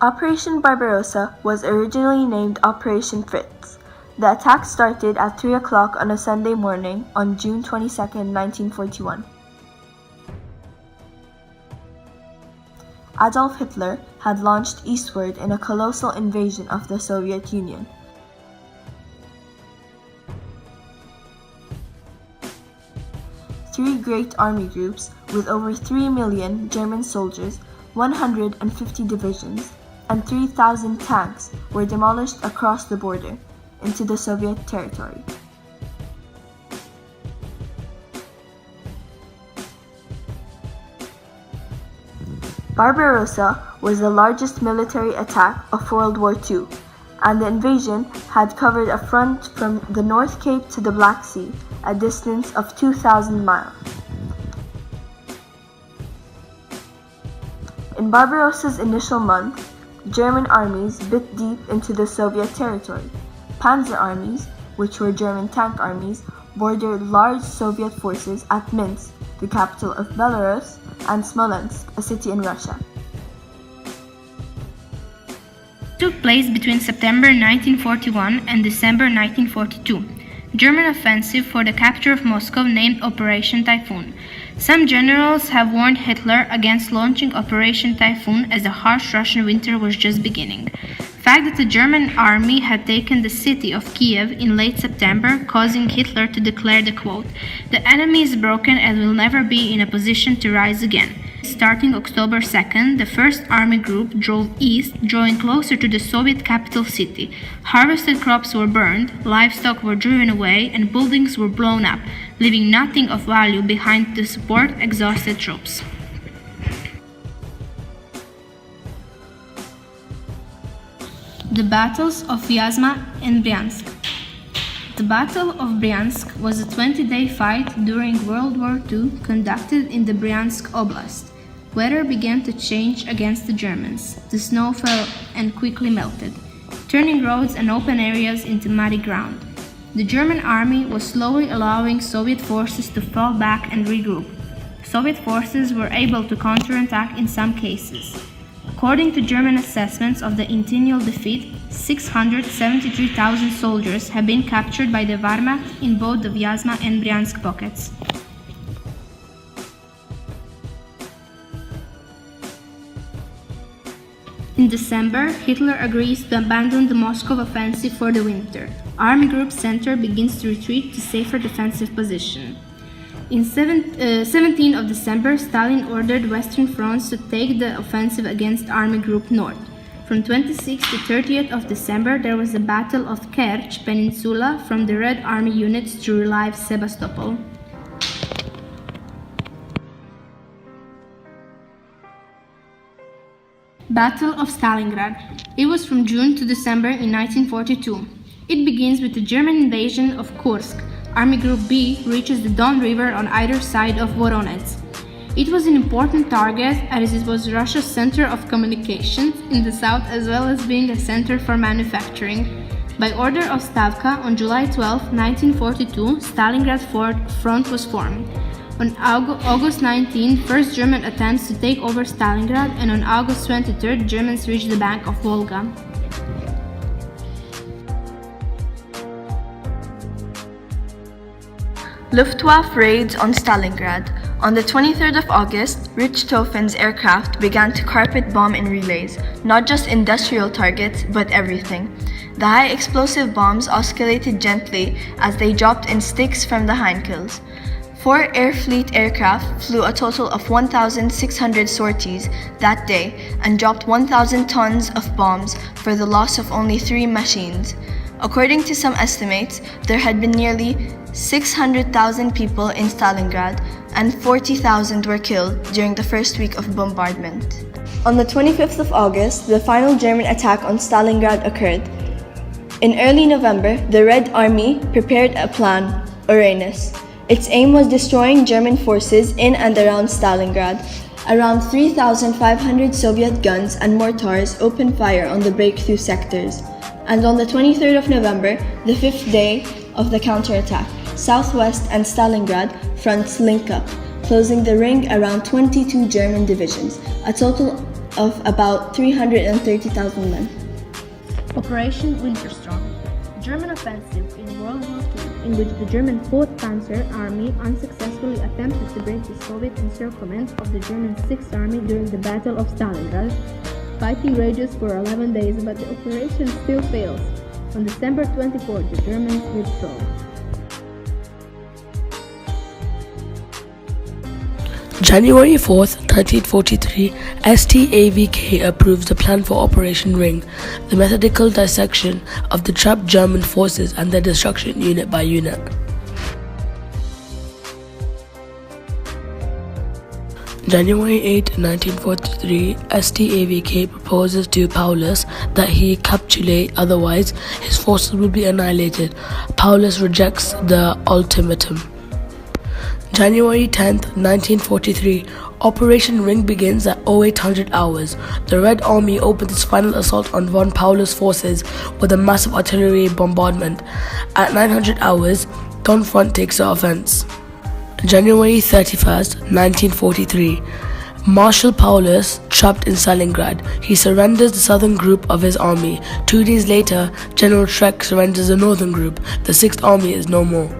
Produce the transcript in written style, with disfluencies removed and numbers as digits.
Operation Barbarossa was originally named Operation Fritz. The attack started at 3 o'clock on a Sunday morning on June 22, 1941. Adolf Hitler had launched eastward in a colossal invasion of the Soviet Union. Three great army groups with over 3 million German soldiers, 150 divisions, and 3,000 tanks were demolished across the border into the Soviet territory. Barbarossa was the largest military attack of World War II, and the invasion had covered a front from the North Cape to the Black Sea, a distance of 2,000 miles. In Barbarossa's initial month, German armies bit deep into the Soviet territory. Panzer armies, which were German tank armies, bordered large Soviet forces at Minsk, the capital of Belarus, and Smolensk, a city in Russia. Took place between September 1941 and December 1942. German offensive for the capture of Moscow named Operation Typhoon. Some generals have warned Hitler against launching Operation Typhoon as the harsh Russian winter was just beginning. Fact that the German army had taken the city of Kiev in late September, causing Hitler to declare the quote, "The enemy is broken and will never be in a position to rise again." Starting October 2nd, the 1st Army Group drove east, drawing closer to the Soviet capital city. Harvested crops were burned, livestock were driven away, and buildings were blown up, leaving nothing of value behind to support exhausted troops. The battles of Vyazma and Bryansk. The Battle of Bryansk was a 20-day fight during World War II conducted in the Bryansk Oblast. Weather began to change against the Germans. The snow fell and quickly melted, turning roads and open areas into muddy ground. The German army was slowly allowing Soviet forces to fall back and regroup. Soviet forces were able to counterattack in some cases. According to German assessments of the internal defeat, 673,000 soldiers have been captured by the Wehrmacht in both the Vyazma and Bryansk pockets. In December, Hitler agrees to abandon the Moscow offensive for the winter. Army Group Center begins to retreat to safer defensive position. In 17th of December, Stalin ordered Western fronts to take the offensive against Army Group North. From 26th to 30th of December, there was the Battle of Kerch Peninsula from the Red Army units to relieve Sebastopol. Battle of Stalingrad. It was from June to December in 1942. It begins with the German invasion of Kursk. Army Group B reaches the Don River on either side of Voronezh. It was an important target as it was Russia's center of communications in the south as well as being a center for manufacturing. By order of Stavka, on July 12, 1942, Stalingrad front was formed. On August 19, first German attempts to take over Stalingrad, and on August 23, Germans reached the bank of Volga. Luftwaffe raids on Stalingrad. On the 23rd of August, Richthofen's aircraft began to carpet bomb in relays, not just industrial targets, but everything. The high explosive bombs oscillated gently as they dropped in sticks from the hindkills. 4 Air Fleet aircraft flew a total of 1,600 sorties that day and dropped 1,000 tons of bombs for the loss of only 3 machines. According to some estimates, there had been nearly 600,000 people in Stalingrad and 40,000 were killed during the first week of bombardment. On the 25th of August, the final German attack on Stalingrad occurred. In early November, the Red Army prepared a plan, Uranus. Its aim was destroying German forces in and around Stalingrad. Around 3,500 Soviet guns and mortars opened fire on the breakthrough sectors. And on the 23rd of November, the 5th day of the counterattack, Southwest and Stalingrad fronts link up, closing the ring around 22 German divisions. A total of about 330,000 men. Operation Winterstorm, German offensive in World War II, in which the German 4th Panzer Army unsuccessfully attempted to break the Soviet encirclement of the German 6th Army during the Battle of Stalingrad. Fighting rages for 11 days, but the operation still fails. On December 24th, the Germans withdraw. January 4th, 1943, STAVK approves the plan for Operation Ring, the methodical dissection of the trapped German forces and their destruction unit by unit. January 8, 1943, STAVK proposes to Paulus that he capitulate, otherwise his forces will be annihilated. Paulus rejects the ultimatum. January 10, 1943, Operation Ring begins at 0800 hours. The Red Army opens its final assault on von Paulus' forces with a massive artillery bombardment. At 900 hours, Don Front takes the offense. January 31st, 1943, Marshal Paulus trapped in Stalingrad. He surrenders the southern group of his army. 2 days later, General Schreck surrenders the northern group. The 6th Army is no more.